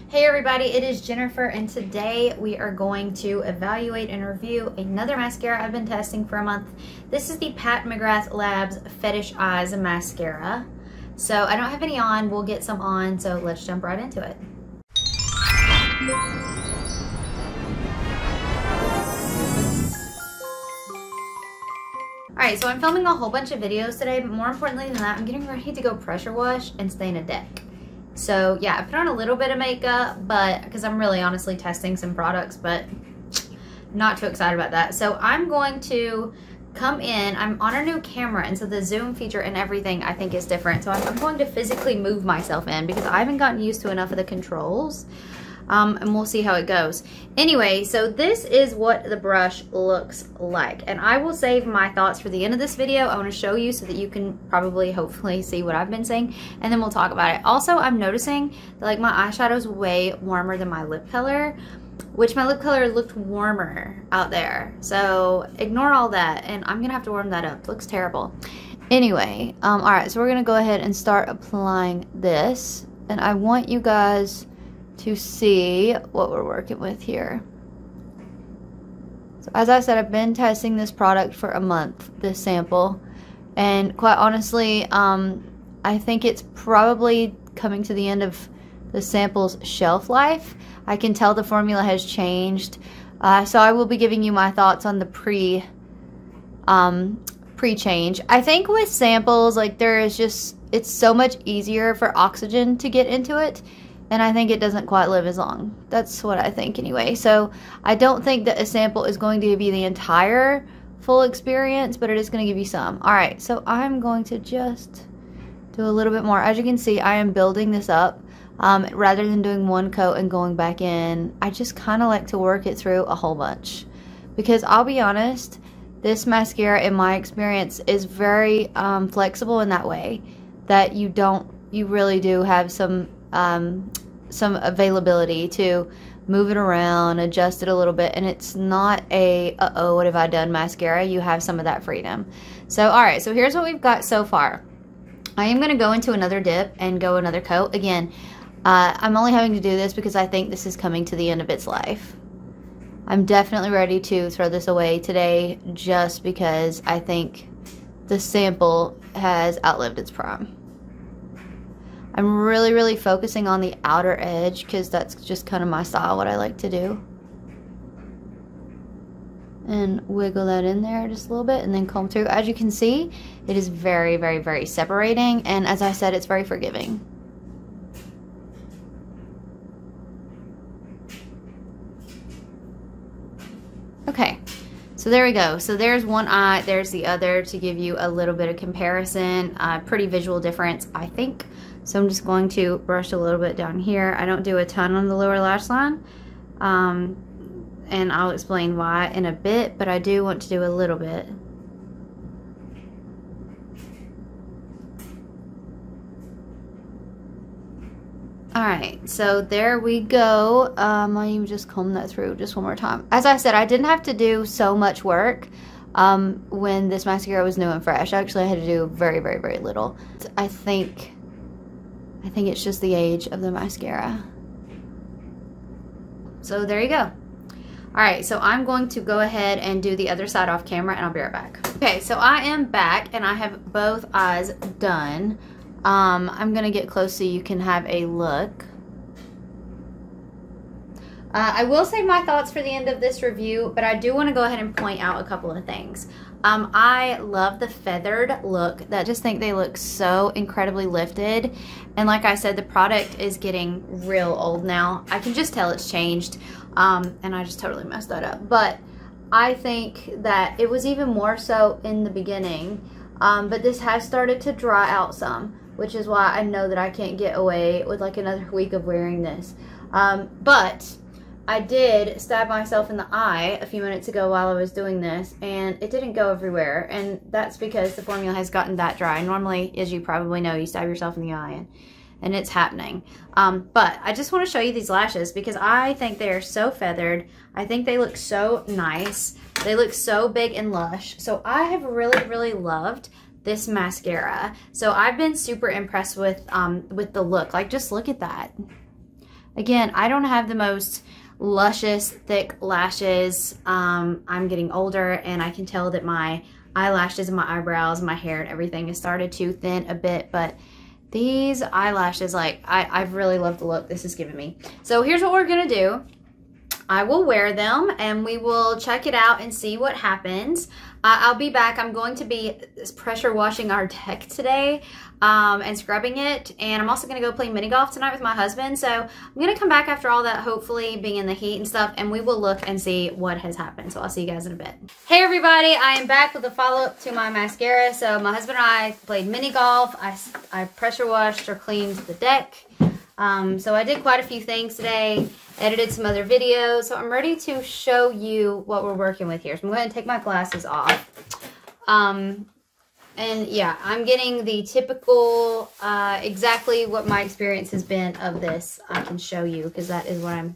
Hey everybody, it is Jennifer and today we are going to evaluate and review another mascara I've been testing for a month. This is the McGrath Labs Fetish Eyes Mascara. So I don't have any on, we'll get some on, so let's jump right into it. Alright, so I'm filming a whole bunch of videos today, but more importantly than that, I'm getting ready to go pressure wash and stain a deck. So yeah, I put on a little bit of makeup, but because I'm really honestly testing some products, but not too excited about that. So I'm going to come in, I'm on a new camera, and so the zoom feature and everything I think is different. So I'm going to physically move myself in because I haven't gotten used to enough of the controls. And we'll see how it goes. Anyway, so this is what the brush looks like. And I will save my thoughts for the end of this video. I want to show you so that you can probably, hopefully, see what I've been saying. And then we'll talk about it. Also, I'm noticing that like my eyeshadow is way warmer than my lip color, which my lip color looked warmer out there. So ignore all that. And I'm going to have to warm that up. It looks terrible. Anyway, all right, so we're going to go ahead and start applying this. And I want you guys to see what we're working with here. So as I said, I've been testing this product for a month, this sample, and quite honestly, I think it's probably coming to the end of the sample's shelf life. I can tell the formula has changed, so I will be giving you my thoughts on the pre-change. I think with samples, like there is just, it's so much easier for oxygen to get into it. And I think it doesn't quite live as long. That's what I think anyway. So I don't think that a sample is going to give you the entire full experience, but it is going to give you some. All right, so I'm going to just do a little bit more. As you can see, I am building this up rather than doing one coat and going back in. I just kind of like to work it through a whole bunch because I'll be honest, this mascara in my experience is very flexible in that way that you really do have some availability to move it around, adjust it a little bit, and it's not a uh-oh, what have I done mascara. You have some of that freedom. So all right, so here's what we've got so far. I am going to go into another dip and go another coat. Again, I'm only having to do this because I think this is coming to the end of its life. I'm definitely ready to throw this away today just because I think the sample has outlived its prime. I'm really focusing on the outer edge because that's just kind of my style, what I like to do. And wiggle that in there just a little bit and then comb through. As you can see, it is very separating, and as I said, it's very forgiving. Okay, so there we go. So there's one eye, there's the other to give you a little bit of comparison. Pretty visual difference, I think. So I'm just going to brush a little bit down here. I don't do a ton on the lower lash line, and I'll explain why in a bit, but I do want to do a little bit. Alright, so there we go. I'll even just comb that through just one more time. As I said, I didn't have to do so much work when this mascara was new and fresh. Actually, I had to do very little. I think it's just the age of the mascara. So there you go. Alright, so I'm going to go ahead and do the other side off camera and I'll be right back. Okay, so I am back and I have both eyes done. I'm going to get close so you can have a look. I will save my thoughts for the end of this review, but I do want to go ahead and point out a couple of things. I love the feathered look. I just think they look so incredibly lifted. And like I said, the product is getting real old now. I can just tell it's changed. And I just totally messed that up. But I think that it was even more so in the beginning. But this has started to dry out some, which is why I know that I can't get away with like another week of wearing this. But I did stab myself in the eye a few minutes ago while I was doing this, and it didn't go everywhere, and that's because the formula has gotten that dry. Normally, as you probably know, you stab yourself in the eye, and it's happening. But I just want to show you these lashes because I think they are so feathered. I think they look so nice. They look so big and lush. So I have really loved this mascara. So I've been super impressed with the look. Like, just look at that. Again, I don't have the most luscious, thick lashes. I'm getting older, and I can tell that my eyelashes and my eyebrows, my hair and everything has started to thin a bit, but these eyelashes, like, I've really loved the look this is giving me. So here's what we're gonna do. I will wear them and we will check it out and see what happens. I'll be back. I'm going to be pressure washing our deck today and scrubbing it. And I'm also going to go play mini golf tonight with my husband. So I'm going to come back after all that, hopefully being in the heat and stuff, and we will look and see what has happened. So I'll see you guys in a bit. Hey everybody, I am back with a follow-up to my mascara. So my husband and I played mini golf. I pressure washed or cleaned the deck. So I did quite a few things today, edited some other videos, so I'm ready to show you what we're working with here. So I'm going to take my glasses off. And yeah, I'm getting the typical, exactly what my experience has been of this. I can show you because that is what I'm...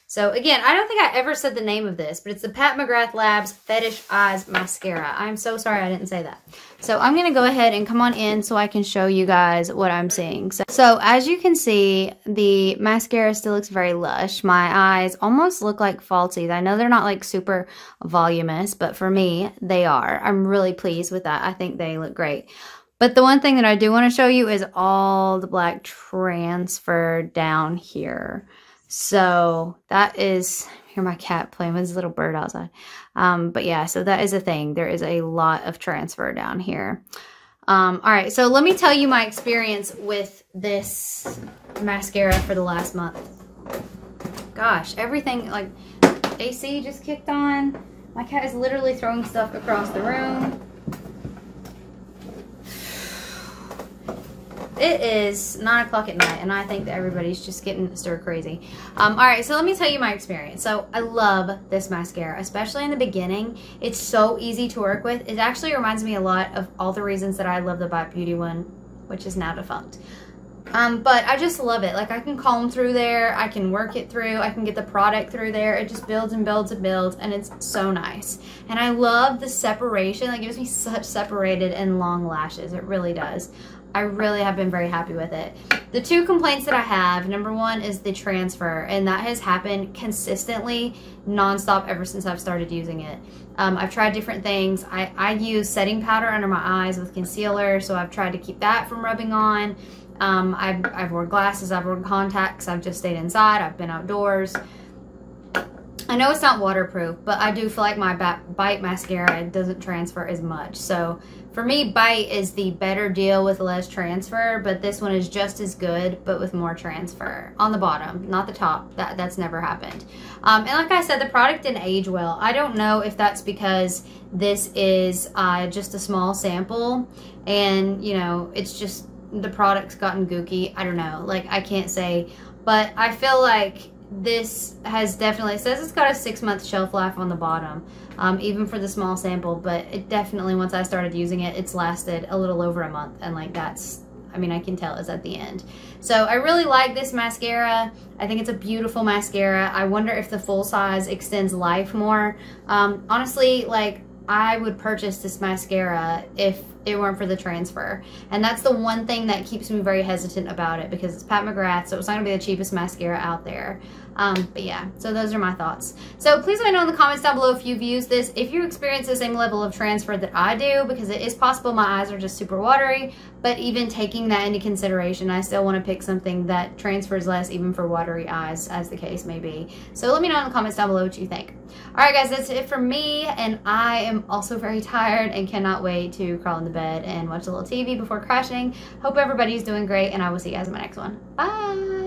So again, I don't think I ever said the name of this, but it's the McGrath Labs Fetish Eyes Mascara. I'm so sorry I didn't say that. So I'm going to go ahead and come on in so I can show you guys what I'm seeing. So as you can see, the mascara still looks very lush. My eyes almost look like false teeth. I know they're not like super voluminous, but for me, they are. I'm really pleased with that. I think they look great. But the one thing that I do want to show you is all the black transfer down here. So that is, hear my cat playing with his little bird outside. But yeah, so that is a thing. There is a lot of transfer down here. All right, so let me tell you my experience with this mascara for the last month. Gosh, everything, like AC just kicked on. My cat is literally throwing stuff across the room. It is 9 o'clock at night, and I think that everybody's just getting stir crazy. All right, so let me tell you my experience. So I love this mascara, especially in the beginning. It's so easy to work with. It actually reminds me a lot of all the reasons that I love the Bite Beauty one, which is now defunct. But I just love it. Like, I can comb through there, I can work it through, I can get the product through there. It just builds and builds and builds, and it's so nice. And I love the separation. It gives me such separated and long lashes. It really does. I really have been very happy with it. The two complaints that I have, number one is the transfer, and that has happened consistently, nonstop ever since I've started using it. I've tried different things. I use setting powder under my eyes with concealer, so I've tried to keep that from rubbing on. I've worn glasses, I've worn contacts, I've just stayed inside, I've been outdoors. I know it's not waterproof, but I do feel like my Bite mascara doesn't transfer as much. So for me, Bite is the better deal with less transfer, but this one is just as good, but with more transfer. On the bottom, not the top. That's never happened. And like I said, the product didn't age well. I don't know if that's because this is just a small sample and, you know, it's just the product's gotten gooky. I don't know. Like, I can't say, but I feel like this has definitely, it says it's got a 6-month shelf life on the bottom, even for the small sample, but it definitely, once I started using it, it's lasted a little over a month, and like that's, I mean, I can tell it's at the end. So I really like this mascara. I think it's a beautiful mascara. I wonder if the full size extends life more. Honestly, like, I would purchase this mascara if it weren't for the transfer. And that's the one thing that keeps me very hesitant about it, because it's Pat McGrath, so it's not gonna be the cheapest mascara out there. But yeah, so those are my thoughts. So please let me know in the comments down below if you've used this, if you experience the same level of transfer that I do, because it is possible my eyes are just super watery, but even taking that into consideration, I still want to pick something that transfers less even for watery eyes, as the case may be. So let me know in the comments down below what you think. Alright guys, that's it for me, and I am also very tired and cannot wait to crawl into bed and watch a little TV before crashing. Hope everybody's doing great, and I will see you guys in my next one. Bye!